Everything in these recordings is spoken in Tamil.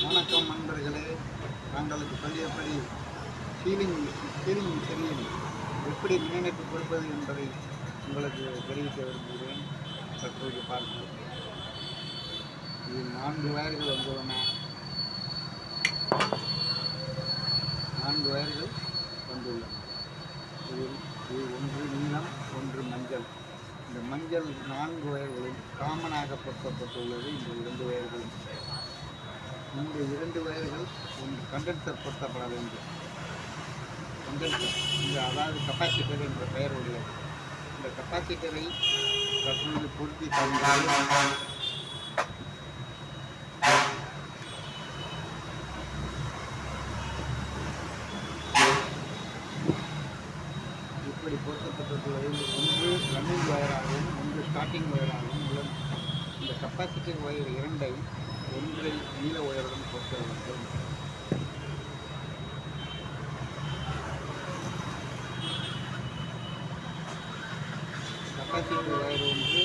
வணக்கம் நண்பர்களே. தாங்களுக்கு சொல்லியபடி சீலிங் சரியில் எப்படி மின்னிணைப்பு கொடுப்பது என்பதை உங்களுக்கு தெரிவிக்க விரும்புகிறேன். தற்போது பார்ப்போம். இதில் 4 வயர்கள் வந்துள்ளன. 4 வயர்கள் வந்துள்ளன. இது ஒன்று நீலம், ஒன்று மஞ்சள். இந்த மஞ்சள் 4 வயர்களும் காமனாக பொருத்தப்பட்டுள்ளது. இந்த 2 வயர்களும் இந்த 2 வயர்கள் ஒன்று கண்டென்சர் பொருத்தப்பட வேண்டும். கண்டென்சர் அதாவது கப்பாசிட்டர் என்ற பெயர் உள்ளது. இந்த கப்பாசிட்டரை தற்போது பொருத்தி தந்தால் இப்படி பொருத்தப்பட்டுள்ளது. ஒன்று ரன்னிங் வயராகவும் ஒன்று ஸ்டார்டிங் வயராகவும் உள்ளது. இந்த கப்பாசிட்டர் வயர் 2ஐ ஒன்றை நீல ஒயருடன் பொருத்த வேண்டும். கப்பாசிட்டர் வயர் ஒன்று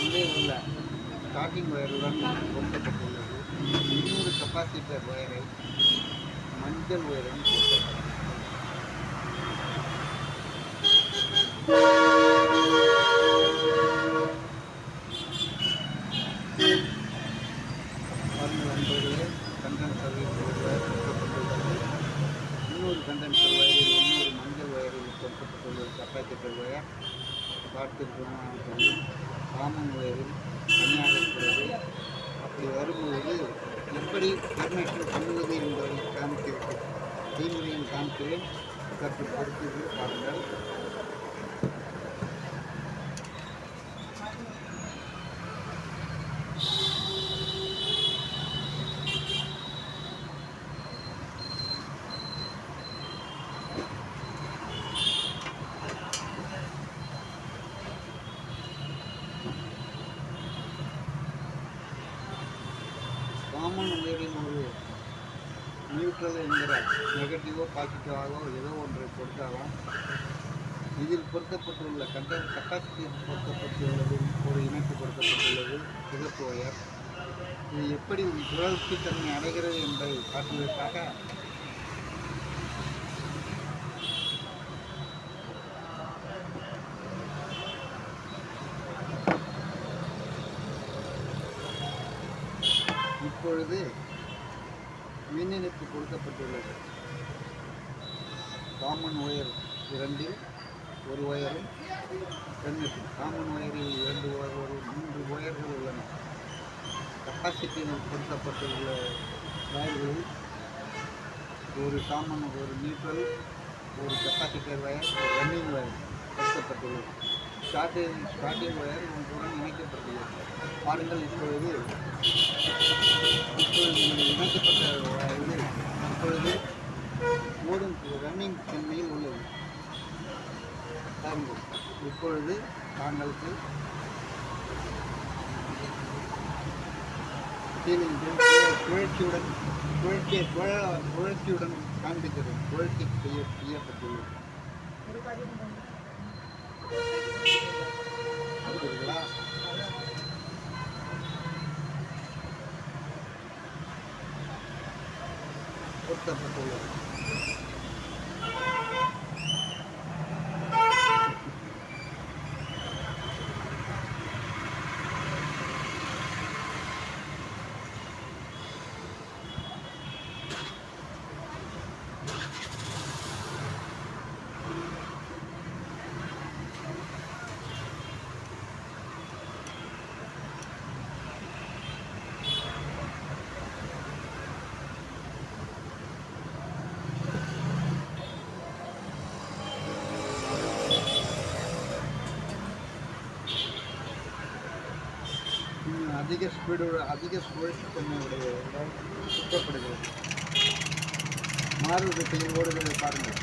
உள்ளே உள்ள ஸ்டார்டிங் வயருடன் பொருத்தப்பட்டுள்ளது. இன்னொரு கப்பாசிட்டர் வயரை மஞ்சள் வயருடன் பொருத்தப்பட நண்பர்களே. கண்டென்சர் பொருத்தப்பட்டுள்ளது. இன்னொரு கண்டென்சர் வயரில் இன்னொரு மஞ்சள் வயரில் பொருத்தப்பட்டுள்ளது. கப்பாசிட்டர் வயர் பார்த்திருக்கிறோம். காமன் வயரில் தனியாக இருக்கிறது. அப்படி வரும்போது எப்படி டெர்மினேஷன் பண்ணுவது என்பதை காமிக்கிறேன். செய்முறையில் காமிக்கிறேன். சற்று பொறுத்து பாருங்கள். காமன் வயரில் ஒரு நியூட்ரல் என்கிற நெகட்டிவோ பாசிட்டிவாகவோ ஏதோ ஒன்றை பொருத்தலாம். இதில் பொருத்தப்பட்டுள்ள கப்பாசிட்டர் பொருத்தப்பட்டுள்ளது. ஒரு இணைப்பு கொடுக்கப்பட்டுள்ளது சிகப்பு ஒயர். இது எப்படி சுழற்சித்தன்மை அடைகிறது என்பதை காட்டுவதற்காக இப்பொழுது மின் இணைப்பு கொடுக்கப்பட்டுள்ளது. காமன் ஒயர் 2இல் ஒரு ஒயரும் காமன் ஒயரில் 2 3 ஒயர்கள் உள்ளன. கப்பாசிட்டியில் பொருத்தப்பட்டுள்ள வயர்களில் ஒரு காமன், ஒரு நியூட்ரல், ஒரு கப்பாசிட்டர் வயர், ஒரு ரன்னிங் வயர் பொருத்தப்பட்டுள்ளது. ஸ்டார்டிங் வயர் ஒன்றுடன் இணைக்கப்பட்டுள்ளது. பாருங்கள். இப்பொழுது இணைக்கப்பட்ட இது இப்பொழுது ஓடும் ரன்னிங் தன்மையில் உள்ளது. பாருங்கள். இப்பொழுது தாங்களுக்கு சுழற்சியுடன் காண்பிக்கிறது. சுழற்சி செய்யப்பட்டுள்ளது. புரியுதுங்களா? பொருத்தப்பட்டுள்ளது. அதிக சுழற்சித்தன்மை உடைய சுற்றப்படுகிறது. மாறு திசையில் ஓடுகிறது. பாருங்கள்.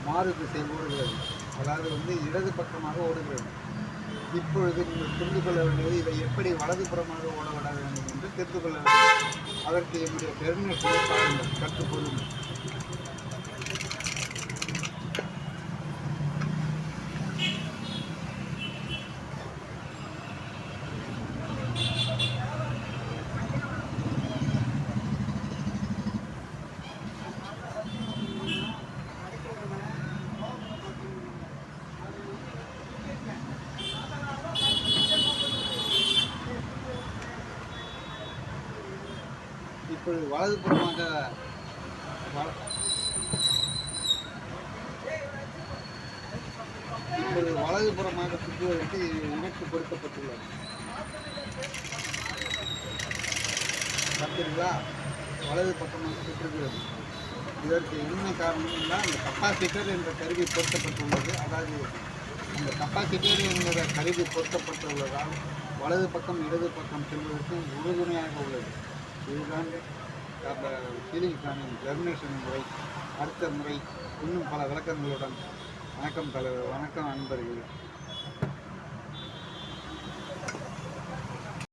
மாறு திசையில் ஓடுகிறது. அதாவது இடது பக்கமாக ஓடுகிறது. இப்பொழுது நீங்கள் தெரிந்து கொள்ள வேண்டியது இதை எப்படி வலதுபுறமாக ஓட விட வேண்டும் என்று தெரிந்து கொள்ள வேண்டும். அதற்கு என்னுடைய டெர்மினேஷனை பாருங்கள். கற்றுக்கொள்ளுங்கள். இப்பொழுது வலதுபுறமாக இப்பொழுது வலதுபுறமாக சுற்றுவதற்கு இணைப்பு கொடுக்கப்பட்டுள்ளது. பார்த்தீங்களா, வலது பக்கமாக சுற்றுகிறது. இதற்கு என்ன காரணம் என்றால் அந்த கப்பாசிட்டர் என்ற கருவி பொருத்தப்பட்டுள்ளது. அதாவது அந்த கப்பாசிட்டர் என்கிற கருவி பொருத்தப்பட்டுள்ளதால் வலது பக்கம் இடது பக்கம் செல்வதற்கு உறுதுணையாக உள்ளது. இதுதான் சீலிங் ஃபேனின் ஜெர்மினேஷன் முறை. அடுத்த முறை இன்னும் பல விளக்கங்களுடன். வணக்கம் தலைவர், வணக்கம் நண்பர்கள்.